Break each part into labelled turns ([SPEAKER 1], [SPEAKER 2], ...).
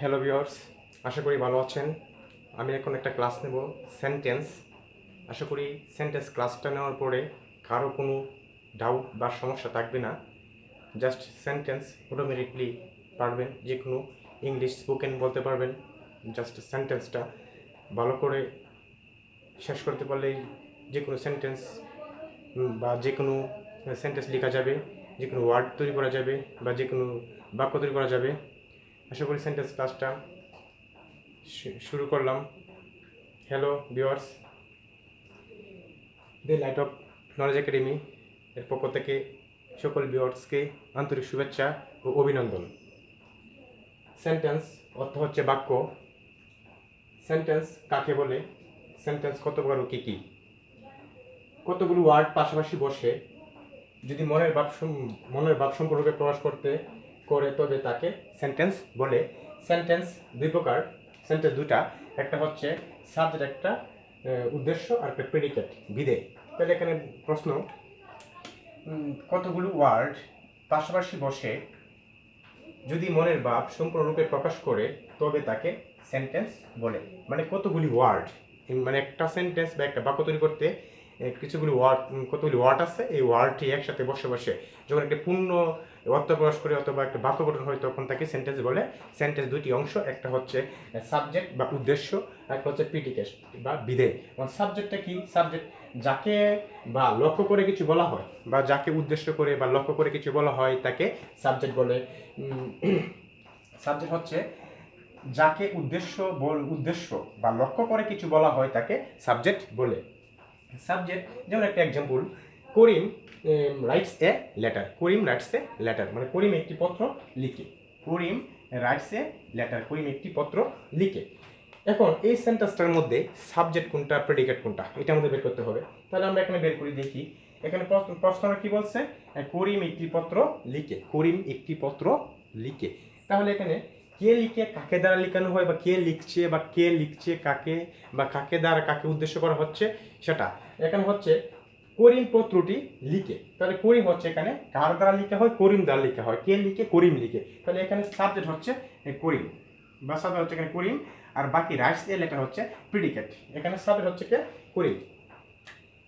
[SPEAKER 1] Hello viewers, আশা করি ভালো আছেন। আমি এখন একটা ক্লাস নেব সেন্টেন্স। আশা করি সেন্টেন্স ক্লাসটা নেওয়ার পরে কারো কোনো ডাউট বা সমস্যা থাকবে না। জাস্ট সেন্টেন্স অটোমেটিকলি পারবেন, যে কোনো ইংলিশ স্পোকেন বলতে পারবেন। জাস্ট সেন্টেন্সটা ভালো করে শেষ করতে পারলেই যে কোনো সেন্টেন্স বা যে কোনো সেন্টেন্স লেখা যাবে, যে কোনো ওয়ার্ড তৈরি করা যাবে বা যে কোনো বাক্য তৈরি করা যাবে। আশা করি সেন্টেন্স ক্লাসটা শুরু করলাম। হ্যালো ভিউয়ার্স, দি লাইট অফ নলেজ একাডেমি এর পক্ষ থেকে সকল ভিউয়ার্সকে আন্তরিক শুভেচ্ছা ও অভিনন্দন। সেন্টেন্স অর্থ হচ্ছে বাক্য। সেন্টেন্স কাকে বলে, সেন্টেন্স কত প্রকার ও কী কী, কতগুলো ওয়ার্ড পাশাপাশি বসে যদি মনের ভাব সম্পর্কে প্রকাশ করে তবে তাকে সেন্টেন্স বলে। সেন্টেন্স দুই প্রকার, সেন্টেন্স দুটা, একটা হচ্ছে সাবজেক্ট, একটা উদ্দেশ্য, আর একটা প্রেডিকেট বিধেয়। তাহলে এখানে প্রশ্ন, কতগুলো ওয়ার্ড পাশাপাশি বসে যদি মনের ভাব সম্পূর্ণরূপে প্রকাশ করে তবে তাকে সেন্টেন্স বলে। মানে কতগুলি ওয়ার্ড, মানে একটা সেন্টেন্স বা একটা বাক্য তৈরি করতে কতগুলি ওয়ার্ড আছে, এই ওয়ার্ডটি একসাথে বসে বসে যখন একটা পূর্ণ অর্থ প্রকাশ করে অথবা একটা বাক্য গঠন হয় তখন তাকে সেন্টেন্স বলে। সেন্টেন্স দুটি অংশ, একটা হচ্ছে সাবজেক্ট বা উদ্দেশ্য, একটা হচ্ছে প্রিডিকেট বা বিধেয়। সাবজেক্টটা কি? সাবজেক্ট যাকে বা লক্ষ্য করে কিছু বলা হয় বা যাকে উদ্দেশ্য করে বা লক্ষ্য করে কিছু বলা হয় তাকে সাবজেক্ট বলে। সাবজেক্ট হচ্ছে যাকে উদ্দেশ্য বা লক্ষ্য করে কিছু বলা হয় তাকে সাবজেক্ট বলে। সাবজেক্ট যেমন একটা example, Karim rights a letter. Karim rights a letter মানে করিম একটি পত্র লিখে। করিম রাইটস এ লেটার, করিম একটি পত্র লিখে। এখন এই সেন্টেন্সটার মধ্যে সাবজেক্ট কোনটা, প্রেডিকেট কোনটা, এটা আমাদের বের করতে হবে। তাহলে আমরা এখানে বের করি, দেখি এখানে প্রশ্নটা কি বলছে, করিম একটি পত্র লিখে। করিম একটি পত্র লিখে, তাহলে এখানে কে লিখে কাকে দ্বারা লেখানো হয় বা কে লিখছে কাকে বা কাকে দ্বারা কাকে উদ্দেশ্য করা হচ্ছে সেটা এখানে হচ্ছে করিম পত্রটি লিখে। তাহলে করিম হচ্ছে এখানে কার দ্বারা লেখা হয়, করিম দ্বারা লেখা হয়। কে লিখে? করিম লিখে। তাহলে এখানে সাবজেক্ট হচ্ছে করিম বা সাবজেক্ট হচ্ছে এখানে করিম, আর বাকি রাইটস এ লেটার হচ্ছে প্রিডিকেট। এখানে সাবজেক্ট হচ্ছে কে? করিম।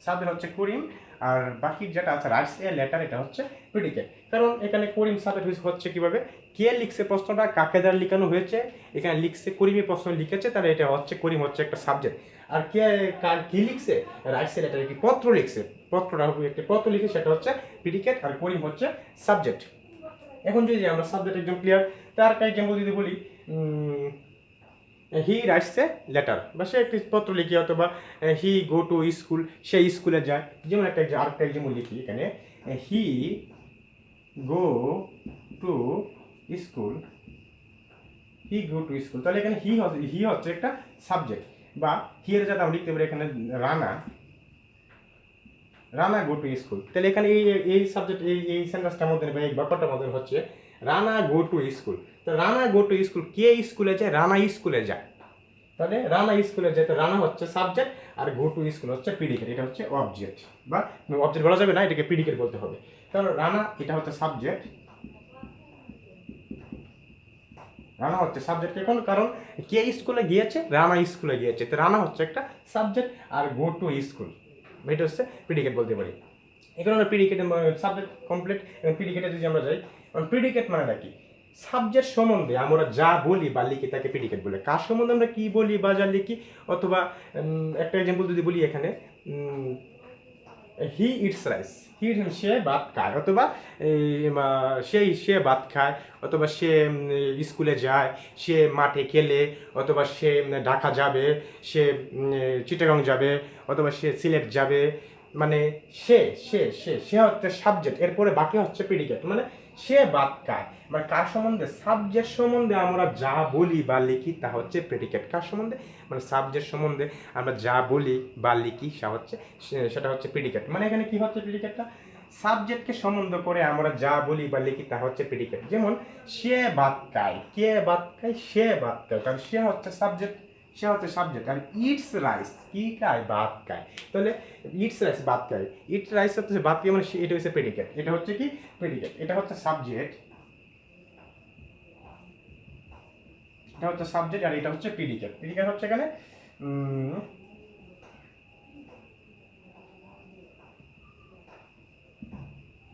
[SPEAKER 1] সাবজেক্ট হচ্ছে করিম, আর বাকি যেটা আছে রাইটস এ লেটার, এটা হচ্ছে প্রিডিকেট। কারণ এখানে করিম সাবজেক্ট হচ্ছে কিভাবে, কে লিখছে প্রশ্নটা, কাকে দ্বারা লিখানো হয়েছে, এখানে লিখছে করিমই প্রশ্ন লিখেছে, তাহলে এটা হচ্ছে করিম হচ্ছে একটা সাবজেক্ট। আর কি লিখছে, রাইটস এ লেটার একটি পত্র লিখছে, পত্রটা একটি পত্র লিখে, সেটা হচ্ছে প্রিডিকেট, আর করিম হচ্ছে সাবজেক্ট। এখন যদি আমরা সাবজেক্ট একদম ক্লিয়ার, তার একটা এক্সাম্পল যদি বলি, হি রাইটস এ লেটার, বা সে একটি পত্র লিখি, অথবা হি গো টু স্কুল, সে স্কুলে যায়। যেমন আরেকটা এক্সাম্পল লিখি এখানে, he go to school, he go to school. তাহলে এখানে হি হচ্ছে একটা সাবজেক্ট, বা হি এর যাতে আমরা লিখতে পারি এখানে রানা গো টু স্কুল। তাহলে এখানে এই সাবজেক্ট এই সেন্টেন্সটার মধ্যে বা এই ব্যাপারটার মধ্যে হচ্ছে রানা গো টু স্কুল। তো রানা গো টু স্কুল, কে স্কুলে যায়? রানা স্কুলে যায়। তাহলে রানা স্কুলে যায়, তো রানা হচ্ছে সাবজেক্ট, আর গো টু স্কুল হচ্ছে প্রিডিকেট, এটা হচ্ছে অবজেক্ট, বা অবজেক্ট বলা যাবে না, এটাকে প্রিডিকেট বলতে হবে। কারণ রানা এটা হচ্ছে সাবজেক্ট, রানা হচ্ছে সাবজেক্ট। এখন কারণ কে স্কুলে গিয়েছে? রানা স্কুলে গিয়েছে, তো রানা হচ্ছে একটা সাবজেক্ট, আর গো টু স্কুল এটা হচ্ছে প্রিডিকেট বলতে পারি। এখন আমরা প্রিডিকেট সাবজেক্ট কমপ্লিট। প্রিডিকেটে যদি আমরা যাই, প্রিডিকেট মানে কি? সাবজেক্ট সম্বন্ধে আমরা যা বলি বা লিখি তাকে প্রিডিকেট বলে। কার সম্বন্ধে আমরা কি বলি বা যা লিখি, অথবা একটা এক্সাম্পল যদি বলি এখানে, হি ইটস রাইস, সে ভাত খায়, অথবা সে ভাত খায়, অথবা সে স্কুলে যায়, সে মাঠে খেলে, অথবা সে ঢাকা যাবে, সে চিটাগাং যাবে, অথবা সে সিলেট যাবে। মানে সে সে সে সে হচ্ছে সাবজেক্ট, এরপরে বাকি হচ্ছে প্রিডিকেট। মানে সে ভাত খায়, মানে কার সম্বন্ধে? সাবজেক্ট সম্বন্ধে আমরা যা বলি বা লিখি তা হচ্ছে প্রেডিকেট। কার সম্বন্ধে? মানে সাবজেক্ট সম্বন্ধে আমরা যা বলি বা লিখি সেটা হচ্ছে প্রেডিকেট। মানে এখানে কি হচ্ছে প্রেডিকেটটা? সাবজেক্টকে সম্বন্ধ করে আমরা যা বলি বা লিখি তা হচ্ছে প্রেডিকেট। যেমন সে ভাত খায়, কে ভাত খায়? সে ভাত খায়, কারণ সে হচ্ছে সাবজেক্ট, সে হচ্ছে সাবজেক্ট। আর ইটস রাইস, কি খায়? ভাত খায়। তাহলে ইটস রাইস, ভাত খায়, ইট রাইস হচ্ছে ভাত খায়, মানে এটা হচ্ছে প্রেডিকেট। এটা হচ্ছে কি? প্রেডিকেট। এটা হচ্ছে সাবজেক্ট, এটা হচ্ছে সাবজেক্ট আর এটা হচ্ছে প্রিডিকেট। প্রিডিকেট হচ্ছে এখানে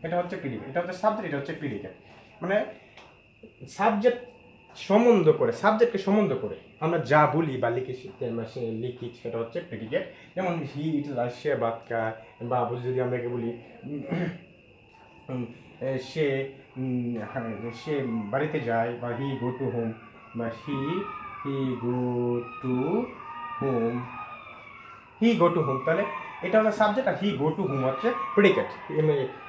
[SPEAKER 1] এটা হচ্ছে প্রিডিকেট, এটা হচ্ছে সাবজেক্ট, এটা হচ্ছে প্রিডিকেট। মানে সাবজেক্ট সম্বন্ধ করে, সাবজেক্টকে সম্বন্ধ করে আমরা যা বলি বা লিখি সেটা হচ্ছে প্রেডিকেট। যেমন হি ইট সে ভাত খায়, বা যদি আমরা বলি সে সে বাড়িতে যায়, বা হি গো টু হোম, বা he go to home, he go to home. তাহলে এটা হচ্ছে সাবজেক্ট আর হি গো টু হোম হচ্ছে প্রেডিকেট।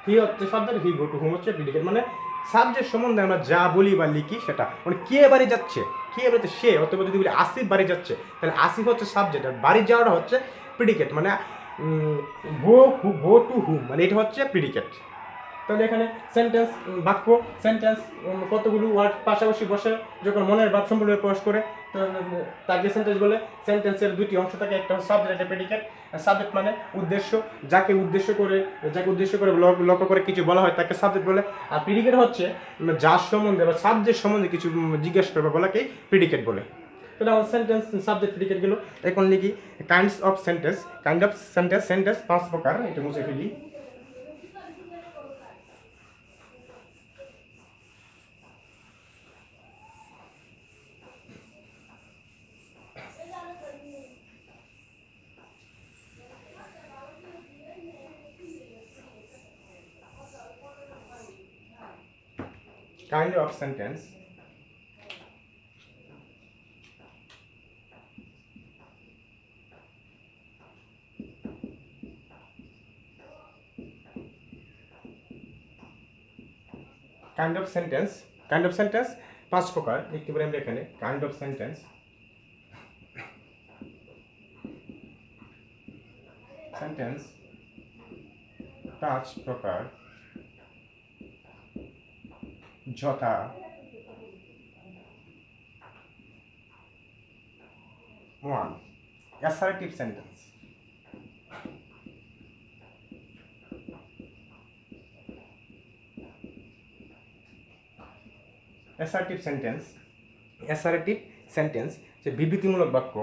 [SPEAKER 1] হি হচ্ছে subject, he go to home হচ্ছে প্রেডিকেট। মানে সাবজেক্ট সম্বন্ধে আমরা যা বলি বা লিখি সেটা, মানে কে বাড়ি যাচ্ছে, কে বাড়িতে সে, অথবা যদি বলি আসিফ বাড়ি যাচ্ছে, তাহলে আসিফ হচ্ছে সাবজেক্ট আর বাড়ি যাওয়াটা হচ্ছে প্রেডিকেট। মানে গো টু হুম, মানে এটা হচ্ছে প্রেডিকেট। তাহলে এখানে সেন্টেন্স বাক্য, সেন্টেন্স কতগুলো ওয়ার্ড পাশাপাশি বসে যখন মনের ভাব সম্পূর্ণ প্রকাশ করে তাকে সেন্টেন্স বলে। সেন্টেন্সের দুটি অংশ থাকে, একটা হচ্ছে সাবজেক্ট, একটা প্রেডিকেট। সাবজেক্ট মানে উদ্দেশ্য, যাকে উদ্দেশ্য করে লক্ষ্য করে কিছু বলা হয় তাকে সাবজেক্ট বলে। আর প্রেডিকেট হচ্ছে যার সম্বন্ধে বা সাবজেক্ট সম্বন্ধে কিছু জিজ্ঞেস করবে বলাকে প্রেডিকেট বলে। তাহলে আমার সেন্টেন্স সাবজেক্ট প্রেডিকেট গেল। এখন লিখি কাইন্ডস অফ সেন্টেন্স। সেন্টেন্স 5 প্রকার, এটা মুছে ফেলি। Kind of sentence. Kind of sentence. Kind of sentence 5 প্রকার লিখতে পারি আমরা এখানে। Kind of sentence. Sentence 5 প্রকার, যথা one, assertive sentence. Assertive sentence. Assertive sentence যে বিবৃতিমূলক বাক্য।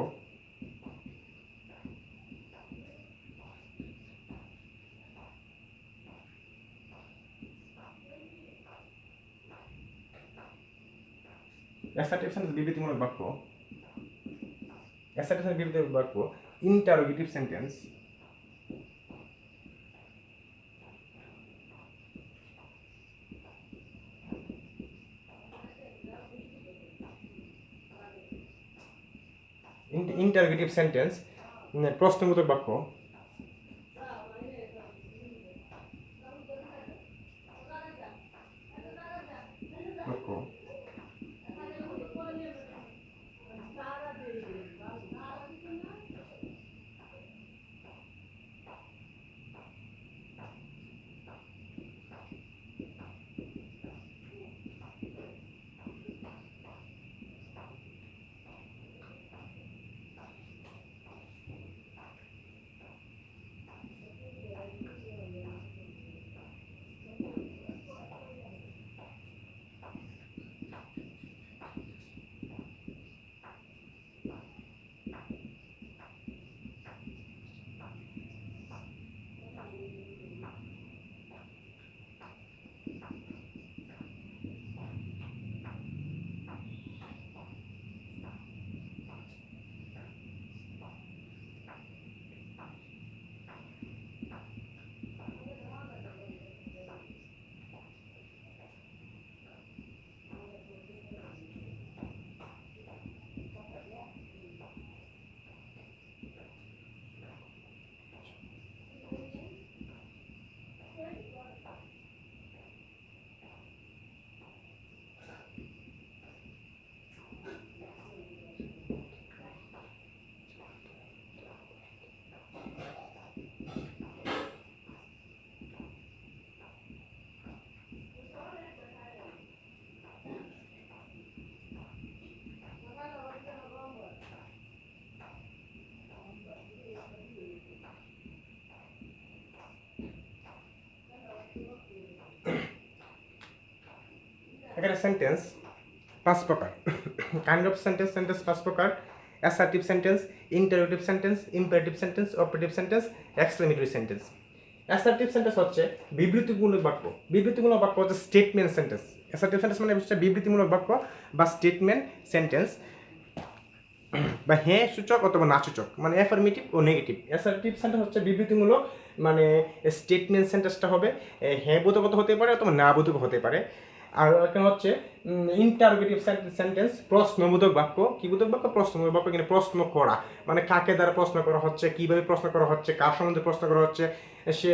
[SPEAKER 1] Assertive sentence বিবৃতিমূলক বাক্য। Assertive sentence বিবৃতিমূলক বাক্য। Interrogative sentence. Interrogative sentence প্রশ্নবোধক বাক্য। এখানে সেন্টেন্স পাঁচ প্রকার কাইন্ড অফ সেন্টেন্স পাঁচ প্রকার: assertive sentence, interrogative sentence, imperative sentence, operative sentence, exclamatory sentence. Assertive sentence হচ্ছে বিবৃতিমূলক বাক্য। বিবৃতিমূলক বাক্য হচ্ছে স্টেটমেন্ট সেন্টেন্স। অ্যাসার্টিভ সেন্টেন্স মানে হচ্ছে বিবৃতিমূলক বাক্য বা স্টেটমেন্ট সেন্টেন্স, বা হ্যাঁ সূচক অথবা না সূচক, মানে অ্যাফার্মেটিভ ও নেগেটিভ। অ্যাসার্টিভ সেন্টেন্স হচ্ছে বিবৃতিমূলক, মানে স্টেটমেন্ট সেন্টেন্সটা হবে হ্যাঁ বোধগত হতে পারে অথবা না বোধক হতে পারে। আর এখানে হচ্ছে ইন্টারোগেটিভ সেন্টেন্স, প্রশ্নবোধক বাক্য। কি বোধক বাক্য? প্রশ্নবোধক বাক্য। এখানে প্রশ্ন করা, মানে কাকে দ্বারা প্রশ্ন করা হচ্ছে, কিভাবে প্রশ্ন করা হচ্ছে, কার সম্বন্ধে প্রশ্ন করা হচ্ছে, সে,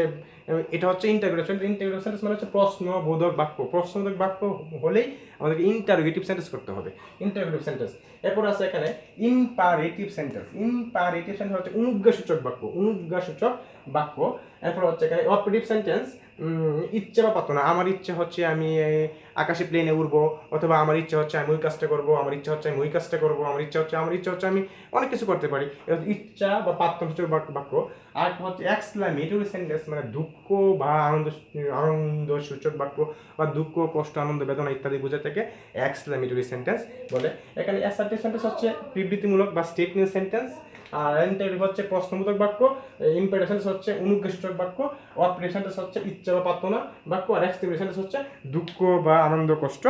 [SPEAKER 1] এটা হচ্ছে ইন্টারোগেটিভ সেন্টেন্স। ইন্টারোগেটিভ সেন্টেন্স মানে হচ্ছে প্রশ্নবোধক বাক্য। প্রশ্নবোধক বাক্য হলেই আমাদেরকে ইন্টারোগেটিভ সেন্টেন্স করতে হবে, ইন্টারোগেটিভ সেন্টেন্স। এরপর আছে এখানে ইম্পারেটিভ সেন্টেন্স। ইম্পারেটিভ সেন্টেন্স হচ্ছে অনুজ্ঞাসূচক বাক্য, অনুজ্ঞাসূচক বাক্য। এরপর হচ্ছে এখানে অপারেটিভ সেন্টেন্স, ইচ্ছে বা প্রার্থনা। আমার ইচ্ছে হচ্ছে আমি আকাশে প্লেনে উড়বো, অথবা আমার ইচ্ছা হচ্ছে আমি ওই কাজটা করবো, আমার ইচ্ছা হচ্ছে আমি ওই কাজটা করবো, আমার ইচ্ছা হচ্ছে আমি অনেক কিছু করতে পারি। ইচ্ছা বা প্রার্থনাসূচক বাক্য। আর হচ্ছে এক্সক্লেমেটরি সেন্টেন্স, মানে দুঃখ বা আনন্দ সূচক বাক্য, বা দুঃখ, কষ্ট, আনন্দ, বেদনা ইত্যাদি বোঝা থেকে এক্সক্লেমেটরি সেন্টেন্স বলে। এখানে অ্যাসার্টিভ সেন্টেন্স হচ্ছে বিবৃতিমূলক বা স্টেটমেন্ট সেন্টেন্স, আর ইন্টারোগেটিভ হচ্ছে প্রশ্নবোধক বাক্য, ইম্পারেটিভ সেন্টেন্স হচ্ছে অনুজ্ঞাসূচক বাক্য, অপারেটিভ সেন্টেন্স হচ্ছে ইচ্ছা বা প্রার্থনা বাক্য, আর এক্সক্লেমেটরি সেন্টেন্স হচ্ছে দুঃখ বা আনন্দ, কষ্ট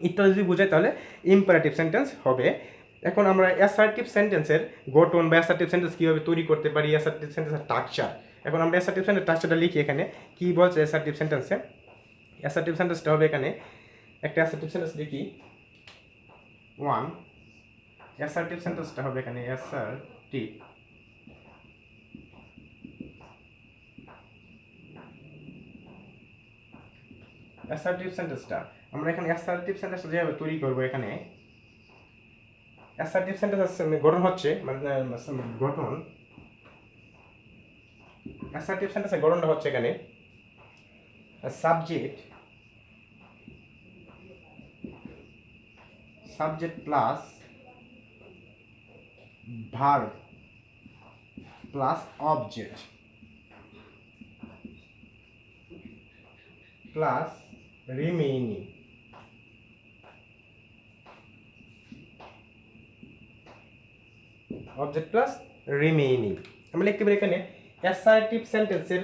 [SPEAKER 1] ইত্যাদি যদি বোঝায় তাহলে ইম্পারেটিভ সেন্টেন্স হবে। এখন আমরা অ্যাসার্টিভ সেন্টেন্সের গঠন বা অ্যাসার্টিভ সেন্টেন্স কীভাবে তৈরি করতে পারি, অ্যাসার্টিভ সেন্টেন্সের স্ট্রাকচার। এখন আমরা অ্যাসার্টিভ সেন্টেন্স স্ট্রাকচারটা লিখি। এখানে কি বলছে অ্যাসার্টিভ সেন্টেন্সে? অ্যাসার্টিভ সেন্টেন্সটা হবে এখানে একটা অ্যাসার্টিভ সেন্টেন্স লিখি 1। অ্যাসার্টিভ সেন্টেন্সটা হবে এখানে অ্যাসার্টিভ সেন্টেন্সটা আমরা এখানে অ্যাসার্টিভ সেন্টেন্সটা যেভাবে তৈরি করবো, এখানে অ্যাসার্টিভ সেন্টেন্স গঠন হচ্ছে গঠন অ্যাসার্টিভ সেন্টেন্সের গঠনটা হচ্ছে এখানে subject plus verb plus object plus remaining. Object plus remaining আমরা লিখতে পারি এখানে অ্যাসার্টিভ সেন্টেন্সের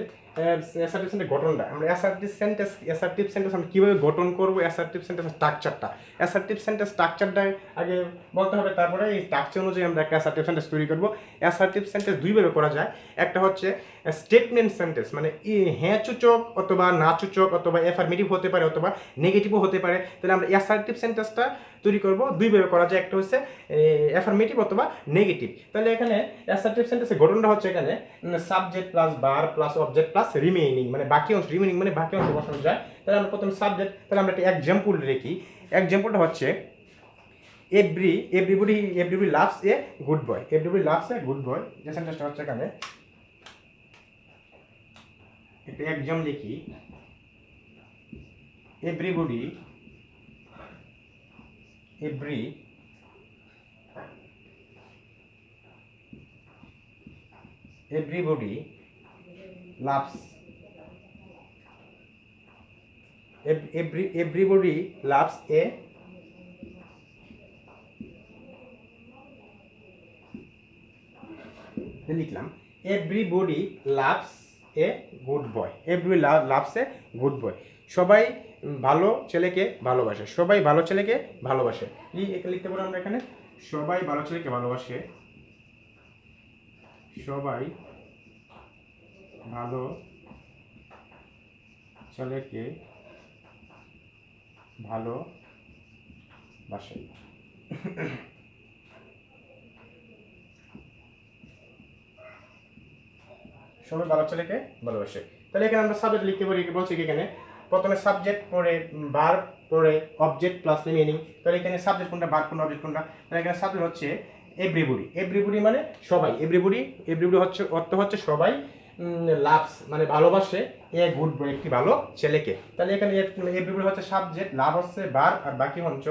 [SPEAKER 1] অ্যাসার্টিভ সেন্টেন্সের গঠনটা। আমরা অ্যাসার্টিভ সেন্টেন্স আমরা কীভাবে গঠন করবো, অ্যাসার্টিভ সেন্টেন্সের স্ট্রাকচারটা। অ্যাসার্টিভ সেন্টেন্স স্ট্রাকচারটা আগে বলতে হবে, তারপরে এই স্ট্রাকচার অনুযায়ী আমরা একটা অ্যাসার্টিভ সেন্টেন্স তৈরি করবো। অ্যাসার্টিভ সেন্টেন্স দুইভাবে করা যায়। একটা হচ্ছে স্টেটমেন্ট সেন্টেন্স, মানে হ্যাঁ সূচক অথবা না সূচক, অথবা অ্যাফার্মেটিভ হতে পারে অথবা নেগেটিভও হতে পারে। তাহলে আমরা অ্যাসার্টিভ সেন্টেন্সটা তৈরি করবো দুইভাবে করা যায়, একটা হচ্ছে অ্যাফার্মেটিভ অথবা নেগেটিভ। তাহলে এখানে অ্যাসার্টিভ সেন্টেন্সের গঠনটা হচ্ছে এখানে subject plus verb plus object plus remaining, মানে বাকি অংশ, রিমেইনিং মানে বাকি অংশ বসানো যায়। তাহলে আমরা প্রথমে সাবজেক্ট, তাহলে আমরা একটা এক্সাম্পল দেখি। এক্সাম্পলটা হচ্ছে everybody loves a good boy. Everybody loves a good boy। যে সেন্টেন্সটা হচ্ছে এখানে একটা এক্সাম লিখি। everybody loves everybody loves a লিখলাম everybody loves a good boy। everybody loves a good boy। সবাই ভালো ছেলেকে ভালোবাসে, সবাই ভালো ছেলেকে ভালোবাসে। লিখতে পারো আমরা এখানে সবাই ভালো ছেলেকে ভালোবাসে, সবাই ভালো ছেলেকে ভালোবাসে। সবাই ভালো ছেলেকে ভালোবাসে। তাহলে এখানে আমরা সাবজেক্ট লিখতে পারি। বলছি কি এখানে প্রথমে সাবজেক্ট, পরে ভার্ব, পরে অবজেক্ট প্লাস রিমেইনিং। তাহলে এখানে সাবজেক্ট কোনটা, ভার্ব কোনটা, অবজেক্ট কোনটা? তাহলে এখানে সাবজেক্ট হচ্ছে এভরিবডি মানে সবাই। এভরিবডি হচ্ছে অর্থ হচ্ছে সবাই, লাভস মানে ভালোবাসে এ গুড বয় একটি ভালো ছেলেকে। তাহলে এখানে এভরিবডি হচ্ছে সাবজেক্ট, লাভ হচ্ছে ভার্ব, আর বাকি অংশ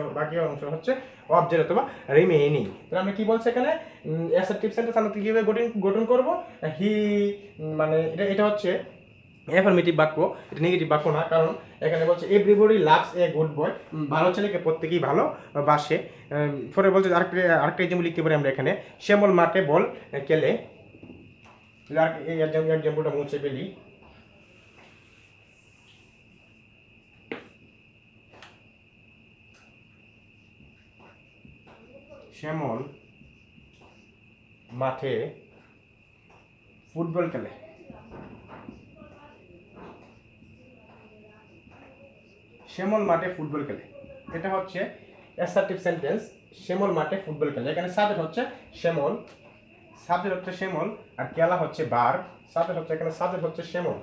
[SPEAKER 1] হচ্ছে অবজেক্ট অথবা রিমেইনিং। তাহলে আমরা কি বলছি এখানে অ্যাসার্টিভ সেন্টেন্স আমরা কিভাবে গঠন করব? হি মানে এটা হচ্ছে অ্যাফার্মেটিভ বাক্য, এটা নেগেটিভ বাক্য না, কারণ এখানে বলছে everybody loves a good boy, ভালো ছেলেকে প্রত্যেকেই ভালো বাসে। পরে বলছে আরেকটা এক্সাম্পল লিখতে পারি আমরা এখানে, শ্যামল মাঠে বল খেলে। এই এক্সাম্পলটা মুছে ফেলি। শ্যামল মাঠে ফুটবল খেলে। শ্যামল মাঠে ফুটবল খেলে, এটা হচ্ছে অ্যাসার্টিভ সেন্টেন্স। শ্যামল মাঠে ফুটবল খেলে, এখানে সাবজেক্ট হচ্ছে শ্যামল, সাবজেক্ট হচ্ছে শ্যামল, আর খেলা হচ্ছে বার। সাবজেক্ট হচ্ছে এখানে, সাবজেক্ট হচ্ছে শ্যামল,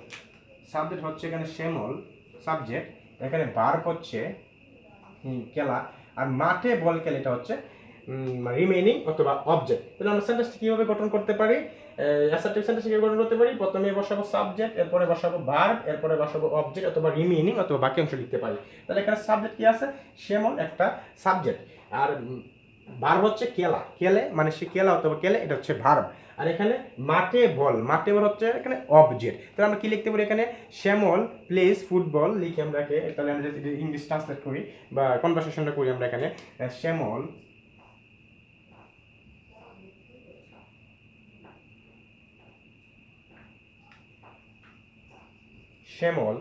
[SPEAKER 1] সাবজেক্ট হচ্ছে এখানে শ্যামল সাবজেক্ট, এখানে বার হচ্ছে খেলা, আর মাঠে বল খেলে এটা হচ্ছে রিমেইনিং অথবা অবজেক্ট। তাহলে আমরা সেন্টেন্সটি কিভাবে গঠন করতে পারি, অ্যাসার্টিভ সেন্টেন্স কিভাবে গঠন করতে পারি, প্রথমে বসাবো সাবজেক্ট, এরপরে বসাবো ভার্ব, এরপরে বসাবো অবজেক্ট অথবা রিমেইনিং অথবা বাক্যাংশ লিখতে পারি। তাহলে এখানে সাবজেক্ট কি আছে, শ্যামল একটা সাবজেক্ট, আর ভার্ব হচ্ছে খেলা, খেলে মানে সে খেলা অথবা খেলে, এটা হচ্ছে ভার্ব। আর এখানে মাঠে বল, মাঠে বল হচ্ছে এখানে অবজেক্ট। তাহলে আমরা কি লিখতে পারি এখানে, শ্যামল প্লেস ফুটবল, লিখে আমরা তাহলে আমরা যদি ইংলিশ ট্রান্সলেট করি বা কনভারসেশনটা করি আমরা এখানে, শ্যামল শ্যামল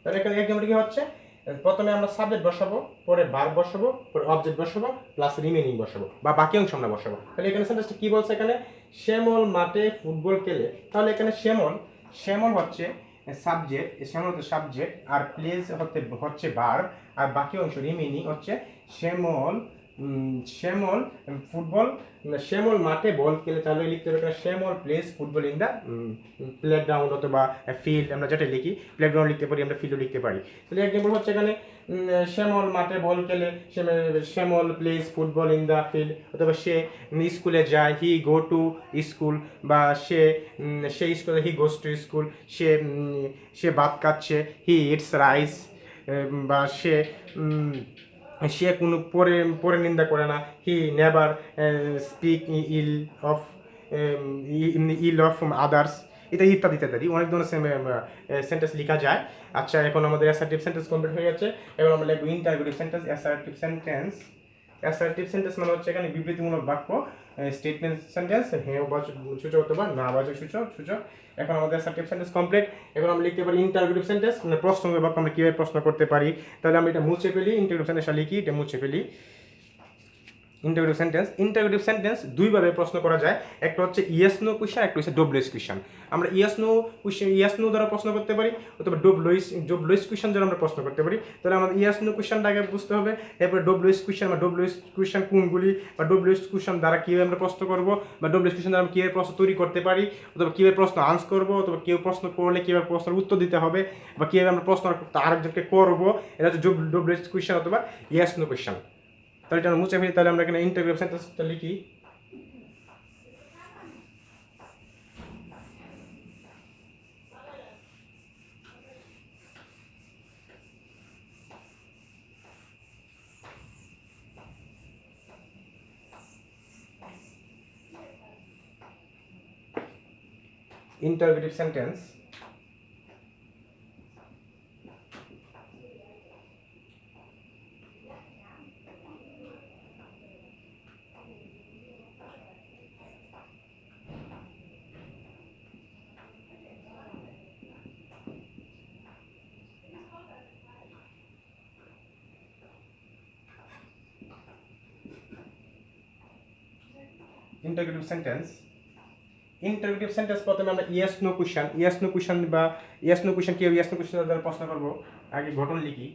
[SPEAKER 1] তাহলে এখানে এক্সাম্পল কি হচ্ছে, প্রথমে আমরা সাবজেক্ট বসাবো, পরে ভার্ব বসাবো, পরে অবজেক্ট বসাবো, প্লাস রিমেইনিং বসাবো বা বাক্যাংশ আমরা বসাবো। তাহলে এখানে সেন্টেন্সটা কি বলছে, এখানে শ্যামল মাঠে ফুটবল খেলে। তাহলে এখানে শ্যামল, শ্যামল হচ্ছে সাবজেক্ট, শ্যামল হচ্ছে সাবজেক্ট, আর প্লেস হচ্ছে ভার্ব, আর বাকি অংশ রিমেইনিং হচ্ছে শ্যামল শ্যামল ফুটবল, শ্যামল মাঠে বল খেলে। তাহলে লিখতে হবে Shyamal plays football in the playground অথবা ফিল্ড, আমরা যেটা লিখি প্লেগ্রাউন্ড লিখতে পারি, আমরা ফিল্ডও লিখতে পারি। তাহলে এক্সাম্পল হচ্ছে এখানে শ্যামল মাঠে বল খেলে, Shyamal plays football in the field, অথবা সে স্কুলে যায়, হি গো টু স্কুল, বা সে স্কুলে হি গোস টু স্কুল, সে ভাত খাচ্ছে, হি ইটস রাইস, বা সে কোনো পরে নিন্দা করে না, he never speak ill of others, ইত্যাদি ইত্যাদি ইত্যাদি অনেক ধরনের সেন্টেন্স লেখা যায়। আচ্ছা, এখন আমাদের অ্যাসার্টিভ সেন্টেন্স কমপ্লিট হয়ে যাচ্ছে, এখন আমরা লিখব interrogative sentence. Assertive sentence, assertive sentence মানে হচ্ছে এখানে বিবৃতিমূলক বাক্য, স্টেটমেন্ট সেন্টেন্স, হ্যাঁ বাচক সূচক অথবা না বাচক সূচক। এখন আমাদের অ্যাসার্টিভ সেন্টেন্স কমপ্লিট। এখন আমরা লিখতে পারি ইন্টারোগেটিভ সেন্টেন্স, মানে প্রশ্নবোধক বাক্য আমরা কিভাবে প্রশ্ন করতে পারি। তাহলে আমি এটা মুছে ফেলি, ইন্টারোগেটিভ সেন্টেন্সটা লিখি, এটা মুছে ফেলি। ইন্টারোগেটিভ সেন্টেন্স দুইভাবে প্রশ্ন করা যায়, একটা হচ্ছে ইয়েস নো কোয়েশ্চেন, একটা হচ্ছে ডবলুএস কোয়েশ্চেন। আমরা ইয়েস নো দ্বারা প্রশ্ন করতে পারি, অথবা ডবলুএস কোয়েশ্চেন দ্বারা আমরা প্রশ্ন করতে পারি। তাহলে আমাদের ইয়েস নো কোয়েশ্চেনটা আগে বুঝতে হবে, এরপরে ডবলুএস কোয়েশ্চেন বা ডবলুএস কোয়েশ্চেন কোনগুলি, বা ডবলুএস কোয়েশ্চেন দ্বারা কীভাবে আমরা প্রশ্ন করবো, বা ডবলুএস কোয়েশ্চেন দ্বারা আমরা কীভাবে প্রশ্ন তৈরি করতে পারি, অথবা কীভাবে প্রশ্ন আনসার করবো, অথবা কেউ প্রশ্ন করলে কীভাবে প্রশ্নের উত্তর দিতে হবে, বা কীভাবে আমরা প্রশ্ন আরেকজনকে করবো, এটা হচ্ছে ডবলুএস কোয়েশ্চেন অথবা ইয়েস নো কোয়েশ্চেন। তাহলে এটা মুছে ফেলি, তাহলে আমরা এখানে ইন্টারোগেটিভ সেন্টেন্সটা লিখি। ইন্টারোগেটিভ সেন্টেন্স, ইন্টারোগেটিভ সেন্টেন্স প্রথমে আমরা ইয়েস নো কোয়েশ্চেন কি ইয়েস নো কোয়েশ্চেন দ্বারা প্রশ্ন করব। আগে ঘটনা লিখি,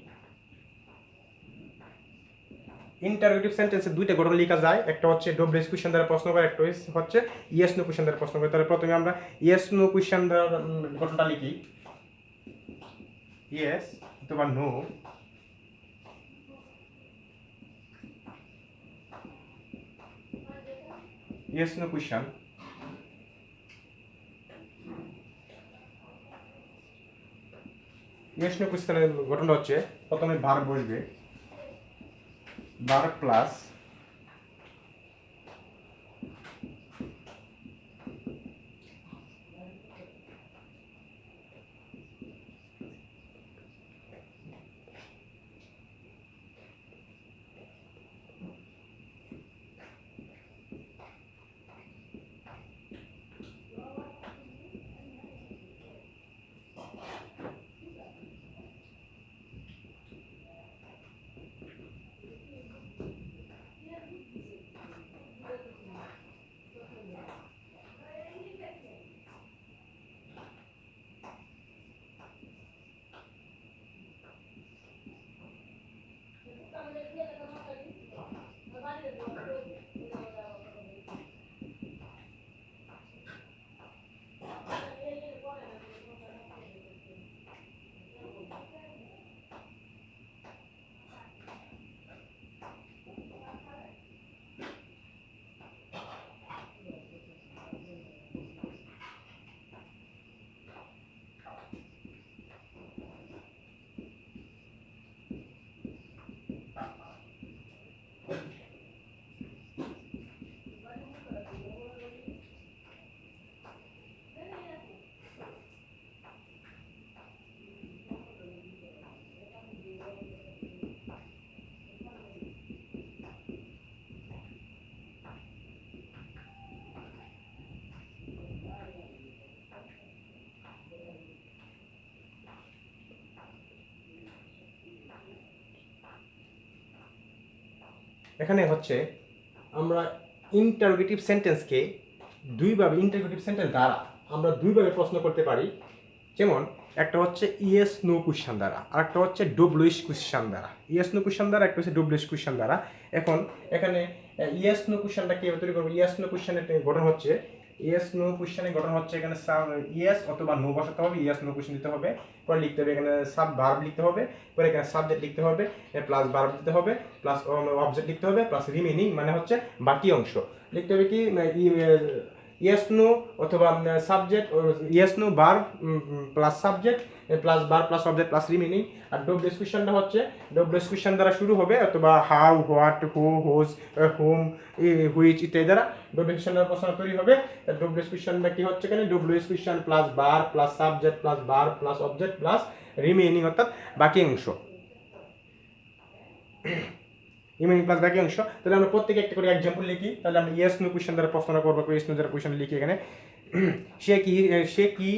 [SPEAKER 1] ইন্টারোগেটিভ সেন্টেন্সে দুইটা গঠন লেখা যায়, একটা হচ্ছে ডব্লিউএস কোয়েশ্চেন দ্বারা প্রশ্ন করে, একটা হচ্ছে ইয়েস নো কোয়েশ্চেন দ্বারা প্রশ্ন করে। তাহলে প্রথমে আমরা ইয়েস নো কোয়েশ্চেন দ্বারা গঠনটা লিখি, ইয়েস অথবা no, yes no question. Yes no কোয়েশ্চেনের গঠনটা হচ্ছে প্রথমে ভার্ব বসবে, ভার্ব প্লাস এখানে হচ্ছে আমরা ইন্টারোগেটিভ সেন্টেন্সকে দুইভাবে, ইন্টারোগেটিভ সেন্টেন্স দ্বারা আমরা দুইভাবে প্রশ্ন করতে পারি। যেমন একটা হচ্ছে ইয়েস নো কোয়েশ্চেন দ্বারা, আর একটা হচ্ছে ডব্লিউএস কোয়েশ্চেন দ্বারা। ইয়েস নো কোয়েশ্চেন দ্বারা, একটা হচ্ছে ডব্লিউএস কোয়েশ্চেন দ্বারা। এখন এখানে ইয়েস নো কোয়েশ্চেনটা কিভাবে তৈরি করবো? ইয়েস নো কোয়েশ্চেনের গঠন হচ্ছে, ইয়েস নো কোয়েশ্চেনের গঠন হচ্ছে এখানে ইয়েস অথবা নো বসাতে হবে, ইয়েস নো কোয়েশ্চেন দিতে হবে, পরে লিখতে হবে এখানে সাব ভার্ব লিখতে হবে, পরে এখানে সাবজেক্ট লিখতে হবে, প্লাস ভার্ব দিতে হবে, প্লাস অবজেক্ট লিখতে হবে, প্লাস রিমেনিং মানে হচ্ছে বাকি অংশ লিখতে হবে। কি ইয়েস নো অথবা subject, yes no verb plus subject plus verb plus object plus remaining. আর ডব্লিউএস কোয়েশ্চেনটা হচ্ছে ডব্লিউএস কোয়েশ্চেন দ্বারা শুরু হবে, অথবা how, what, who, whose, whom, which ইত্যাদি দ্বারা ডব্লিউএস কোয়েশ্চেনের প্রশ্ন তৈরি হবে। ডব্লিউএস কোয়েশ্চেনটা কি হচ্ছে এখানে? WH question plus verb plus subject plus verb plus object plus remaining অর্থাৎ বাকি অংশ, রিমেনিং প্লাস বাকি অংশ। তাহলে আমরা প্রত্যেকে একটা করে এক্সাম্পল লিখি। তাহলে আমরা ইয়েস নো কোয়েশ্চেন দ্বারা প্রশ্ন করবো, ইয়েস নো দ্বারা কোয়েশ্চেন লিখি। এখানে সে কি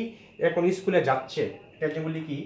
[SPEAKER 1] এখন স্কুলে যাচ্ছে, একটা এক্সাম্পল লিখি।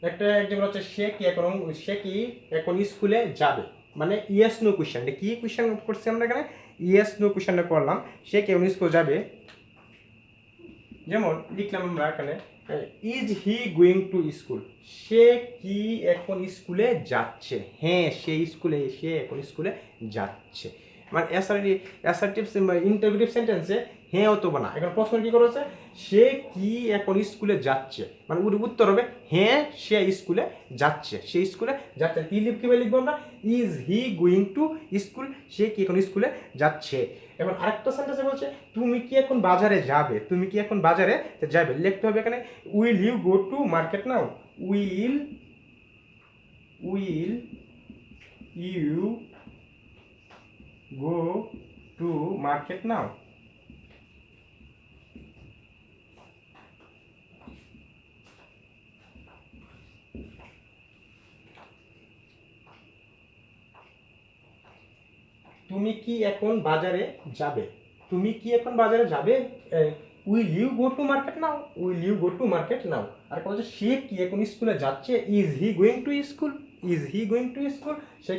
[SPEAKER 1] একটা এক্সাম্পল হচ্ছে সে কি এখন স্কুলে যাবে, মানে ইয়েস নো কোয়েশ্চেন। এটা কি কোয়েশ্চেন করছি আমরা এখানে? ইয়েস নো কোয়েশ্চেনটা করলাম, সে কি এখন স্কুল যাবে। যেমন লিখলাম আমরা এখানে is he going to school, সে কি এখন স্কুলে যাচ্ছে। হ্যাঁ, সে এখন স্কুলে যাচ্ছে। মানে অ্যাসার্টিভ ইন্টারোগেটিভ সেন্টেন্সে হ্যাঁ অথবা না। এখন প্রশ্ন কি করেছে, সে কি এখন স্কুলে যাচ্ছে, মানে উত্তর হবে হ্যাঁ সে স্কুলে যাচ্ছে, সে স্কুলে যাচ্ছে। কি কিভাবে লিখবো আমরা, is he going to school, সে কি এখন স্কুলে যাচ্ছে। এখন আরেকটা সেন্টেন্সে বলছে তুমি কি এখন বাজারে যাবে, তুমি কি এখন বাজারে যাবে, লিখতে হবে এখানে will you go to market now, will you go to market now. তুমি কি এখন বাজারে যাবে, তুমি কি এখন বাজারে যাবে, will you go to market now, will you go to market now. আর বলছে সে কি এখন স্কুলে যাচ্ছে, is he going to school, is he going to school, সে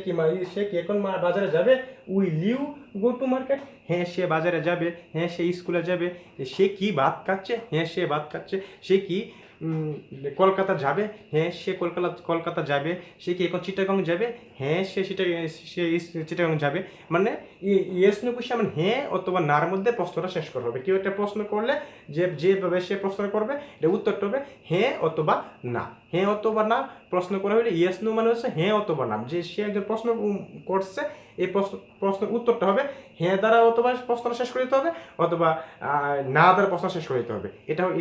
[SPEAKER 1] কি এখন বাজারে যাবে, will you go to market, হ্যাঁ সে বাজারে যাবে, হ্যাঁ সে স্কুলে যাবে। সে কি ভাত খাচ্ছে, হ্যাঁ সে ভাত খাচ্ছে। সে কি কলকাতা যাবে, হ্যাঁ সে কলকাতা যাবে। সে কি এখন চিটাগং যাবে, হ্যাঁ সে চিটাগং যাবে। মানে ইয়েস নো কোশ্চেন, মানে হ্যাঁ অথবা নার মধ্যে প্রশ্নটা শেষ করা হবে। কেউ একটা প্রশ্ন করলে যেভাবে সে প্রশ্ন করবে এটা উত্তরটা হবে হ্যাঁ অথবা না। হ্যাঁ অথবা না প্রশ্ন করা হলে ইয়েস নো মানে হচ্ছে হ্যাঁ অথবা না। যে সে একজন প্রশ্ন করছে, এই প্রশ্নের উত্তরটা হবে হ্যাঁ দ্বারা অথবা প্রশ্নটা শেষ করে দিতে হবে, অথবা না দ্বারা প্রশ্ন শেষ করে দিতে হবে।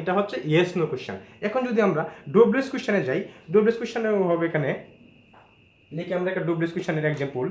[SPEAKER 1] এটা হচ্ছে ইয়েস নো কোশ্চেন। এখন যদি আমরা ডব্লিউএস কোশ্চেনে যাই, ডব্লিউএস কোশ্চেনে হবে এখানে লিখে আমরা একটা ডব্লিউএস কোশ্চেনের এক্সাম্পল।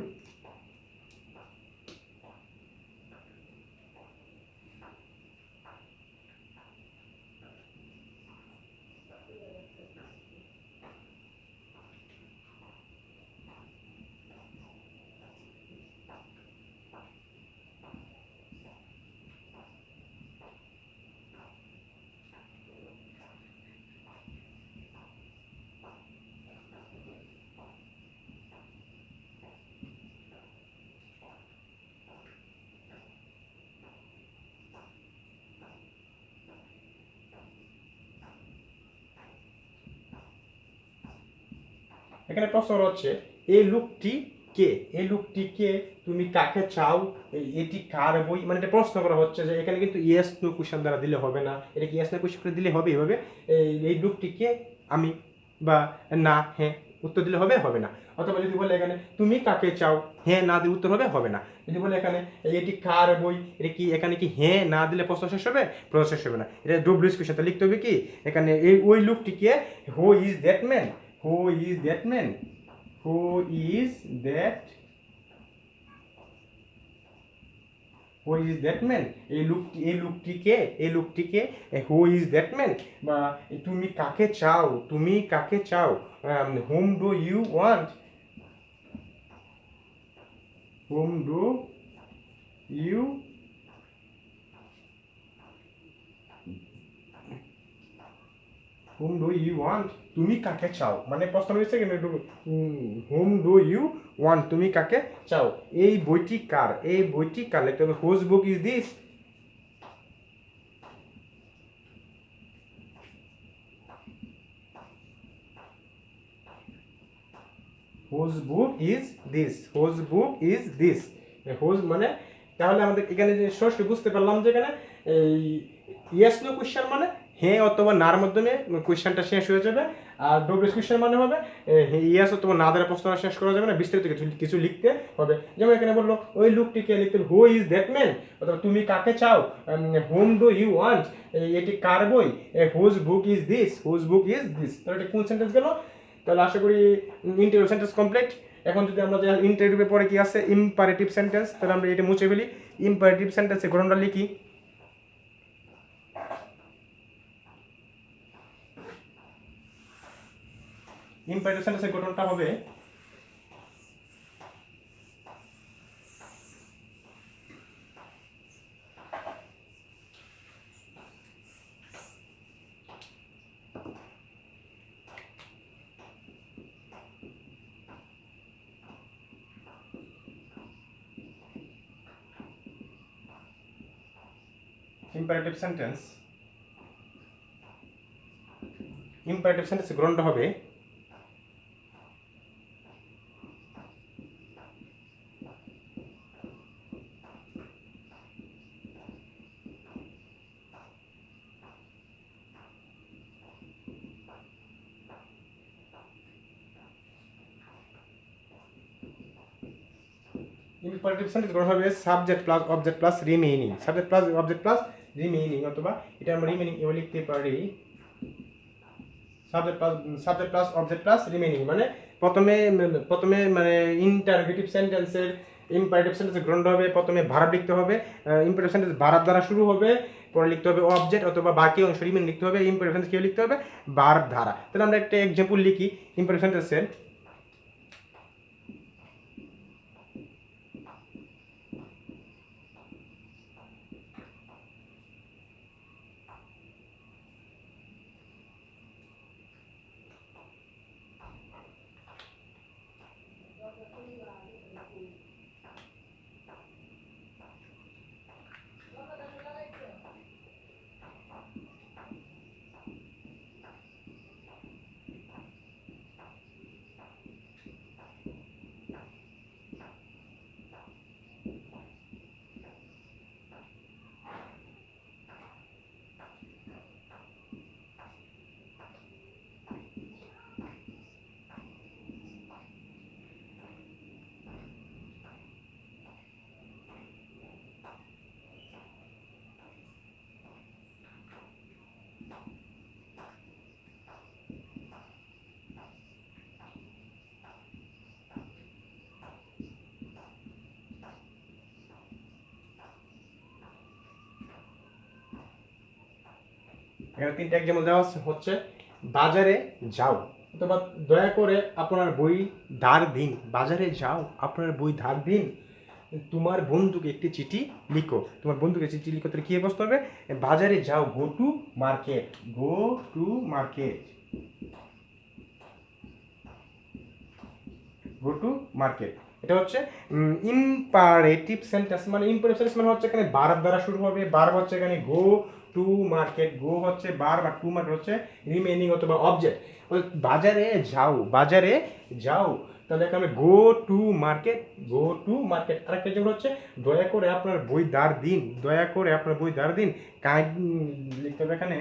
[SPEAKER 1] এখানে প্রশ্ন হচ্ছে এই লোকটি কে, এই লোকটি কে, তুমি কাকে চাও, এটি কার বই, মানে এটা প্রশ্ন করা হচ্ছে। যে এখানে কিন্তু ইয়েস নো কোশ্চেন দ্বারা দিলে হবে না, এটা কি ইয়েস নো কোশ্চেন করে দিলে হবে এভাবে, এই লোকটি কে, আমি, বা না হ্যাঁ উত্তর দিলে হবে না। অথবা যদি বলে এখানে তুমি কাকে চাও, হ্যাঁ না দিলে উত্তর হবে না। যদি বলে এখানে এটি কার বই, এটা কি এখানে কি হ্যাঁ না দিলে প্রশ্ন শেষ হবে, প্রশ্ন শেষ হবে না। এটা ডব্লিউএস কোশ্চেন লিখতে হবে কি এখানে ওই লোকটি কে, who is that man, who is that man, who is that, who is that man, এই লোকটিকে who is that man, বা তুমি কাকে চাও, তুমি কাকে চাও, whom do you want, whom do you whom do you want, তুমি কাকে চাও, মানে প্রশ্ন হয়েছে কিন্তু whom do you want, তুমি কাকে চাও, এই বইটি কার, এই বইটি কার, লিখতে হবে whose book is this, whose book is this, whose book is this, whose মানে তাহলে আমাদের এখানে যে ষষ্ঠ বুঝতে পারলাম যে এখানে এই ইয়েস নো কোশ্চেন মানে হ্যাঁ অথবা নার মাধ্যমে কোশ্চেনটা শেষ হয়ে যাবে। আর ডব্লিউএস কোশ্চেন মানে হবে ইয়েস অথবা না দ্বারা প্রশ্নটা শেষ করা যাবে না, বিস্তারিত কিছু লিখতে হবে। যেমন এখানে বললো ওই লোকটিকে লিখতে হবে হু ইজ দ্যাট ম্যান, অথবা তুমি কাকে চাও, হোম ডু ইউ ওয়ান্ট, এটি কার বই, whose book is this, whose book is this. তাহলে এটা কোন সেন্টেন্স গেল? তাহলে আশা করি ইন্টারভিউ সেন্টেন্স কমপ্লিট। এখন যদি আমরা যে ইন্টারভিউ পরে কি আছে ইম্পারেটিভ সেন্টেন্স, তাহলে আমরা এটা মুছে ফেলি। ইম্পারেটিভ সেন্টেন্সের গঠনটা লিখি। ইম্পারেটিভ সেন্টেন্সের গঠনটা হবে ইম্পারেটিভ সেন্টেন্স গ্রহণটা হবে ইম্পারেটিভ সেন্টেন্স গঠন হবে subject plus object plus remaining, subject plus object plus remaining, অথবা এটা আমরা রিমেইনিং এও লিখতে পারি subject plus object plus remaining. মানে প্রথমে মানে ইন্টারোগেটিভ সেন্টেন্সের ইম্পারেটিভ সেন্টেন্সের গ্রহণ হবে, প্রথমে ভার্ব লিখতে হবে, ইম্পারেটিভ সেন্টেন্স ভার্ব দ্বারা শুরু হবে, পরে লিখতে হবে অবজেক্ট অথবা বাকি অংশ রিমেইনিং লিখতে হবে, ইম্পারেটিভ সেন্টেন্স কেউ লিখতে হবে ভার্ব দ্বারা। তাহলে আমরা একটা এক্সাম্পল লিখি ইম্পারেটিভ সেন্টেন্সের। এখানে তিনটা এক্সাম্পল দেওয়া হচ্ছে বাজারে যাও, অথবা দয়া করে আপনার বই ধার দিন, বাজারে যাও আপনার বই ধার দিন, তোমার বন্ধুকে একটি চিঠি লিখো, তোমার বন্ধুকে চিঠি লিখো, তাহলে কি বসতে হবে বাজারে যাও, গো to market, go to market, go to market. এটা হচ্ছে ইম্পারেটিভ সেন্টেন্স। মানে ইম্পারেটিভ সেন্টেন্স মানে হচ্ছে এখানে ভার্ব দ্বারা শুরু হবে, ভার্ব হচ্ছে এখানে গো টু মার্কেট, গো হচ্ছে ভার্ব আর টু মার্কেট হচ্ছে রিমেইনিং অথবা অবজেক্ট। বাজারে যাও, বাজারে যাও, তাহলে এখানে গো to market, go to market. আরেকটা যেগুলো হচ্ছে দয়া করে আপনার বই ধার দিন, দয়া করে আপনার বই ধার দিন, কাইন্ড লিখতে হবে এখানে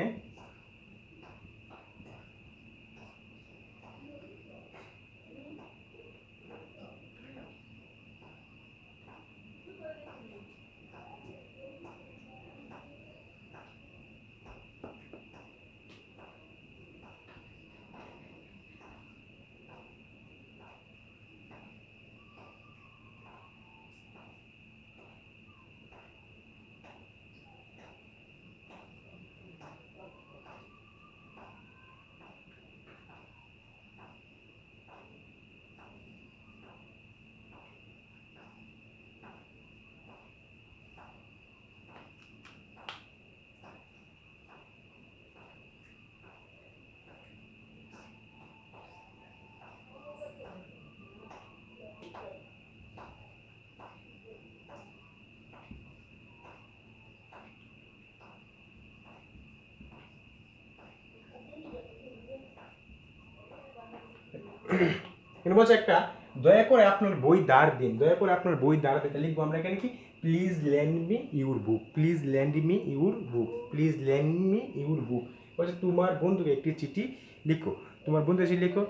[SPEAKER 1] কিন্তু বলছে একটা দয়া করে আপনার বই ধার দিন, দয়া করে আপনার বই ধার দিন, লিখবো আমরা এখানে কি please lend me your book, please lend me your book, please lend me your book. বলছে তোমার বন্ধুকে একটি চিঠি লিখো, তোমার বন্ধু চিঠি লিখো,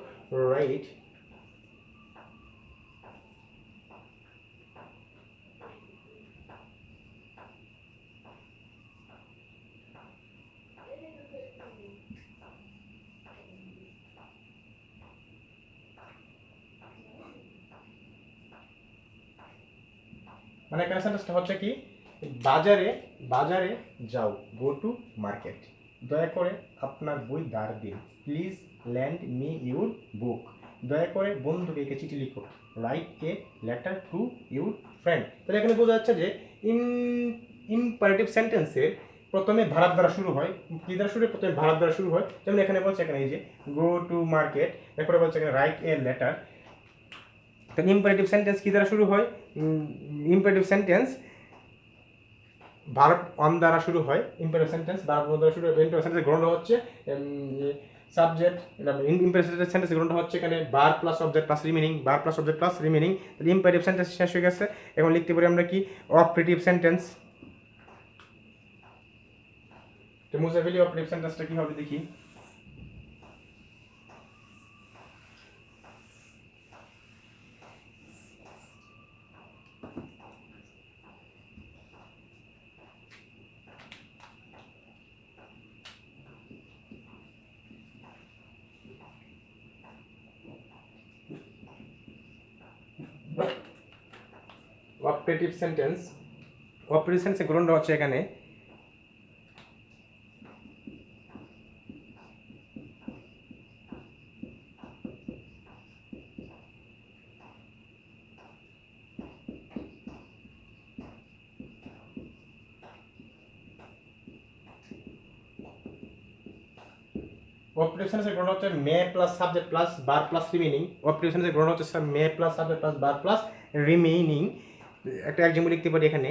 [SPEAKER 1] রাইট মানে এখানে সেন্টেন্সটা হচ্ছে কি বাজারে, বাজারে যাও, গো টু মার্কেট, দয়া করে আপনার বই ধার দিন, প্লিজ ল্যান্ড মি ইউর বুক, দয়া করে বন্ধুকে একটি চিঠি লিখো, write a letter to your friend. তাহলে এখানে বোঝা যাচ্ছে যে ইম্পারেটিভ সেন্টেন্সের প্রথমে ভার্ব দ্বারা শুরু হয়, কি দ্বারা শুরু হয় প্রথমে ভার্ব দ্বারা শুরু হয়, যেমন এখানে বলছে এখানে এই যে গো টু মার্কেট, এরপরে বলছে এখানে রাইট এ লেটার। তাহলে ইম্পারেটিভ সেন্টেন্স কি দ্বারা শুরু হয়, ইম্পারেটিভ সেন্টেন্স ভার্ব অন দ্বারা শুরু হয়, ইম্পারেটিভ সেন্টেন্স ভার্ব অন দ্বারা শুরু হয়, ইম্পারেটিভ সেন্টেন্স গ্রহণ হচ্ছে সাবজেক্ট, ইম্পারেটিভ সেন্টেন্স গ্রহণ হচ্ছে এখানে verb plus object plus remaining, verb plus object plus remaining. তাহলে ইম্পারেটিভ সেন্টেন্স শেষ হয়ে গেছে, এখন লিখতে পারি আমরা কি অপারেটিভ সেন্টেন্স। তো মুছে ফেলি অপারেটিভ সেন্টেন্সটা কি হবে দেখি। Operative sentence. অপারেটিভ সেন্টেন্সের গ্রহণটা হচ্ছে এখানে অপারেটিভ সেন্টেন্সের গ্রহণ হচ্ছে মে প্লাস সাবজেক্ট প্লাস বার প্লাস রিমেইনিং। অপারেটিভ সেন্টেন্সের গ্রহণ হচ্ছে মে প্লাস সাবজেক্ট প্লাস বার প্লাস রিমেইনিং। একটা এক্সাম্পল লিখতে পারি এখানে,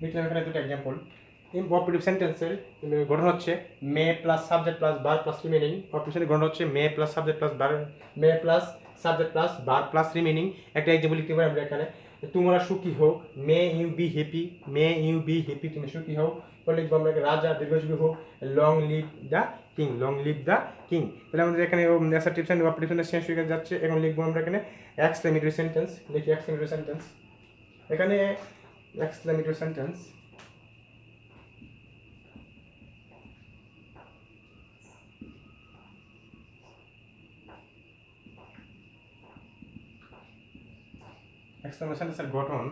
[SPEAKER 1] লিখলাম এখানে দুটো এক্সাম্পল। অপারেটিভ সেন্টেন্সের গঠন হচ্ছে মে প্লাস সাবজেক্ট প্লাস বার প্লাস রিমেইনিং। অপারেটিভ সেন্টেন্সের গঠন হচ্ছে মে প্লাস সাবজেক্ট প্লাস বার, মে প্লাস সাবজেক্ট প্লাস বার প্লাস রিমেইনিং। একটা এক্সাম্পল লিখতে পারি আমরা এখানে, তোমরা সুখী হোক, may you be happy, may you be happy, তুমি সুখী হোক। পরে লিখবো আমরা রাজা দীর্ঘজীবী হোক, long live the king, long live the king. তাহলে আমাদের এখানে অ্যাসার্টিভ সেন্টেন্স অপারেটিভ সেন্টেন্স শেষ হয়ে যাচ্ছে। এখন লিখবো আমরা এখানে এক্সক্লেমেটরি সেন্টেন্স। লিখি এক্সক্লেমেটরি সেন্টেন্স। এখানে এক্সক্লেমেটরি সেন্টেন্স এক্সক্লেমেশন সেন্টেন্সের গঠন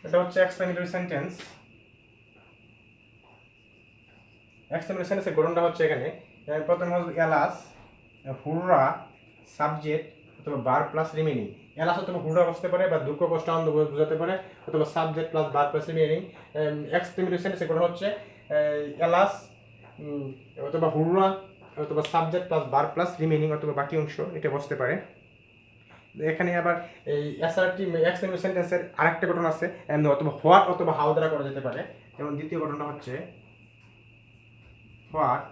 [SPEAKER 1] এটা হচ্ছে এক্সক্লেমেটরি সেন্টেন্স। এক্সক্লেমেটরি সেন্টেন্সের গঠনটা হচ্ছে এখানে প্রথম হলো এলাস, হুররা, সাবজেক্ট অথবা বার প্লাস রিমেইনিং। এলাস অথবা হুররা বসতে পারে, বা দুঃখ কষ্ট আনন্দ বোঝাতে পারে, অথবা সাবজেক্ট প্লাস বার প্লাস রিমেইনিং। এক্সক্লেমেটরি সেন্টেন্সের গঠন হচ্ছে এলাস অথবা হুররা অথবা সাবজেক্ট প্লাস বার প্লাস রিমেইনিং অথবা বাকি অংশ এটা বসতে পারে। এখানে আবার এই অ্যাসার্টিভ এক্সক্লেমেটরি সেন্টেন্সের আরেকটা গঠন আছে, অথবা হোয়াট অথবা হাউ দ্বারা করা যেতে পারে। যেমন দ্বিতীয় গঠনটা হচ্ছে হোয়াট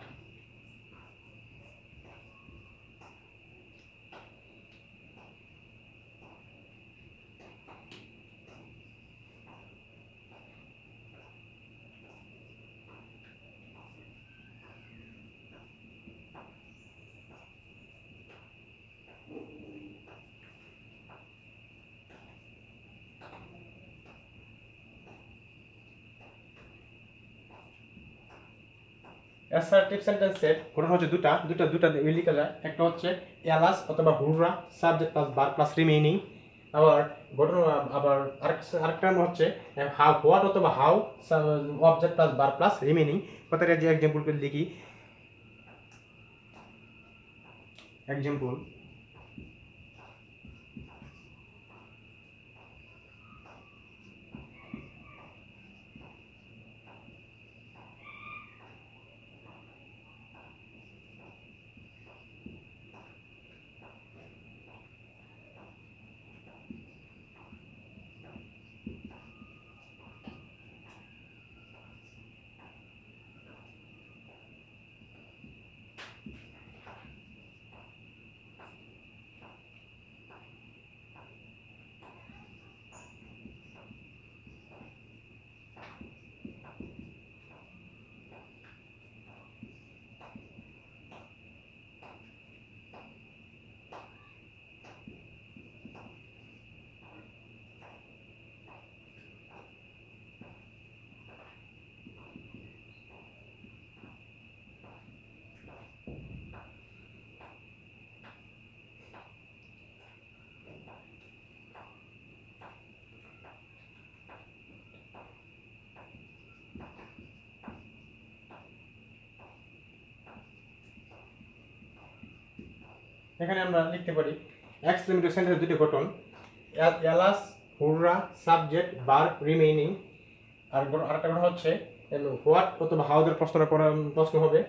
[SPEAKER 1] অ্যাসার্টিভ সেন্টেন্সের গঠন হচ্ছে দুটা লিখা যায়। একটা হচ্ছে এলাস অথবা হুররা, সাবজেক্ট প্লাস বার প্লাস রিমেইনিং। আবার গঠন আবার আরেকটা হচ্ছে হাউ, হোয়াট অথবা হাউ, অবজেক্ট প্লাস বার প্লাস রিমেইনিং। কথাটা যে এক্সাম্পল করে লিখি, এক্সাম্পল এখানে আমরা লিখতে পারি এক্সক্লেমেটরি সেন্টেন্সের দুটি গঠন, alas, hurrah, subject, verb, remaining. আর আরেকটা কথা হচ্ছে হোয়াট অথবা হাউ দের প্রশ্ন হবে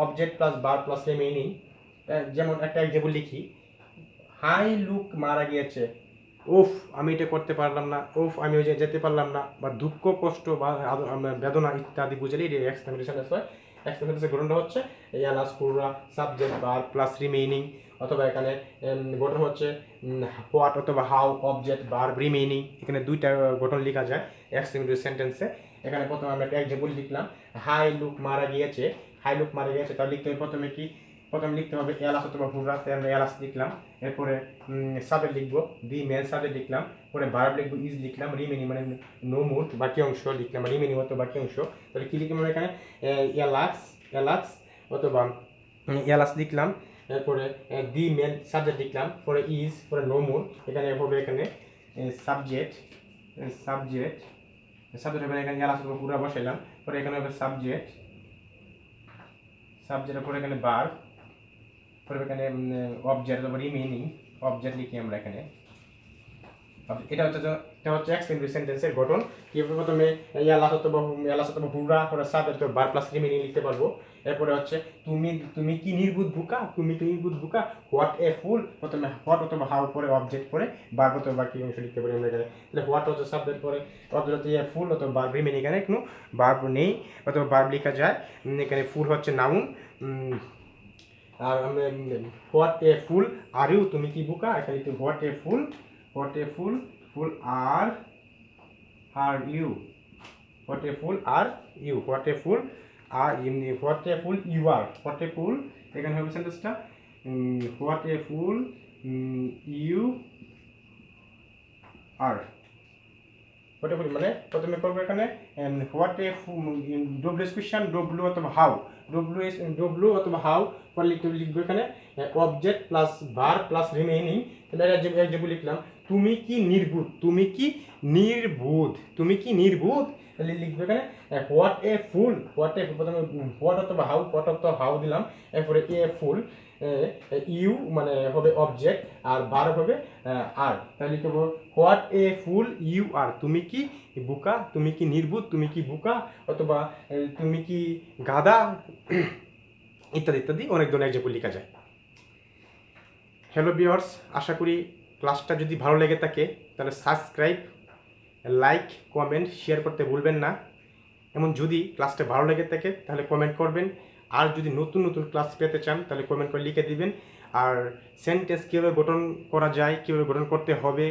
[SPEAKER 1] object plus verb plus remaining. যেমন একটা এক্সাম্পল লিখি, হাই লুক মারা গিয়েছে, উফ আমি এটা করতে পারলাম না, উফ আমি ওই যেতে পারলাম না, বা দুঃখ কষ্ট বা বেদনা ইত্যাদি বুঝলেই এক্সক্লেমেটরি সেন্টেন্স হয়। এক্সক্লেমেটরি সেন্টেন্সের গঠনটা হচ্ছে alas, hurrah, subject, verb plus remaining. অথবা এখানে গঠন হচ্ছে হোয়াট অথবা হাউ, অবজেক্ট, ভার্ব, রিমেইনিং। এখানে দুইটা গঠন লেখা যায় এক্সক্লেমেটরি সেন্টেন্সে। এখানে প্রথমে আমরা একটা এক্সাম্পল লিখলাম, হাই লুক মারা গিয়েছে, হাই লুক মারা গিয়েছে, তাহলে লিখতে হবে প্রথমে লিখতে হবে এলাস অথবা হুররা, তাই আমরা এলাস লিখলাম। এরপরে সাবজেক্ট লিখবো, দি মেন সাবজেক্ট লিখলাম। পরে ভার্ব লিখবো, ইজ লিখলাম। রিমেইনিং মানে নো মুড বাকি অংশ লিখলাম, রিমেইনিং অথবা বাকি অংশ। তাহলে কি লিখলাম এখানে এলাক্স অথবা এলাস লিখলাম। এরপরে দি মেন সাবজেক্ট লিখলাম, পরে ইজ, পরে নো মুড। এখানে হবে এখানে সাবজেক্ট হবে এখানে এলাস অথবা পুরা বসাইলাম। পরে এখানে হবে সাবজেক্টের পরে এখানে ভার্ব, পরে এখানে অবজেক্ট অথবা রিমেইনিং, অবজেক্ট লিখি আমরা এখানে। এটা হচ্ছে এক্সক্লেমেটরি সেন্টেন্সের গঠন। কিভাবে প্রথমে এলাস অথবা হুররা, পরে সাবজেক্ট ভার্ব প্লাস রিমেইনিং লিখতে পারবো। এরপরে হচ্ছে তুমি কি নির্বুধ বোকা, হোয়াট এ ফুল, প্রথমে হোয়াট অথবা হাউ, পরে অবজেক্ট, পরে ভার্ব অথবা বাকি অংশ লিখতে পারি আমরা এখানে। তাহলে হোয়াট হচ্ছে সাবজেক্ট, পরে অবজেক্ট হচ্ছে এ ফুল অথবা ভার্ব, রিমেইনিং এখানে কোনো ভার্ব নেই অথবা ভার্ব লেখা যায়। এখানে ফুল হচ্ছে নাউন। আর what a fool are you, তুমি কি বোকা, এখানে what a fool are you, what a fool are you, what a fool you are, what a fool এখানে হবে সেন্টেন্সটা what a fool you are. What a fool মানে প্রথমে করবো এখানে what a W question, W অথবা how, W অথবা how, পরে লিখবো এখানে object plus verb plus remaining. Example লিখলাম, তুমি কি নির্বুধ, তাহলে লিখবো এখানে হোয়াট এ ফুল, প্রথমে হোয়াট অথবা হাউ দিলাম। এরপরে এ ফুল, ইউ মানে হবে অবজেক্ট আর ভার্ব হবে আর। তাহলে লিখবো হোয়াট এ ফুল ইউ আর, তুমি কি বোকা, তুমি কি নির্বুধ, তুমি কি বোকা, অথবা তুমি কি গাধা ইত্যাদি অনেক ধরনের এক্সাম্পল লেখা যায়। হ্যালো ভিউয়ার্স, আশা করি ক্লাসটা যদি ভালো লেগে থাকে তাহলে সাবস্ক্রাইব, লাইক, কমেন্ট, শেয়ার করতে ভুলবেন না। এমন যদি ক্লাসটা ভালো লেগে থাকে তাহলে কমেন্ট করবেন। আর যদি নতুন ক্লাস পেতে চান তাহলে কমেন্ট করে লিখে দিবেন। আর সেন্টেন্স কীভাবে গঠন করা যায়, কীভাবে গঠন করতে হবে,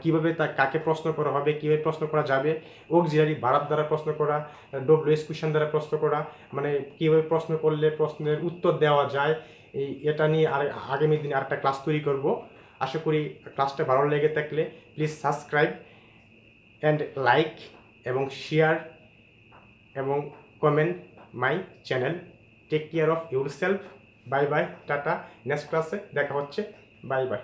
[SPEAKER 1] কীভাবে কাকে প্রশ্ন করা হবে, কীভাবে প্রশ্ন করা যাবে, অক্সিলারি ভার্ব দ্বারা প্রশ্ন করা, ডব্লিউএস কোয়েশ্চন দ্বারা প্রশ্ন করা, মানে কীভাবে প্রশ্ন করলে প্রশ্নের উত্তর দেওয়া যায়, এটা নিয়ে আগামী দিনে আরেকটা ক্লাস তৈরি করব। আশা করি ক্লাসটা ভালো লেগে থাকলে প্লিজ সাবস্ক্রাইব অ্যান্ড লাইক এবং শেয়ার এবং comment my channel. Take care of yourself. Bye bye, টাটা। নেক্সট ক্লাসে দেখা হচ্ছে। Bye by.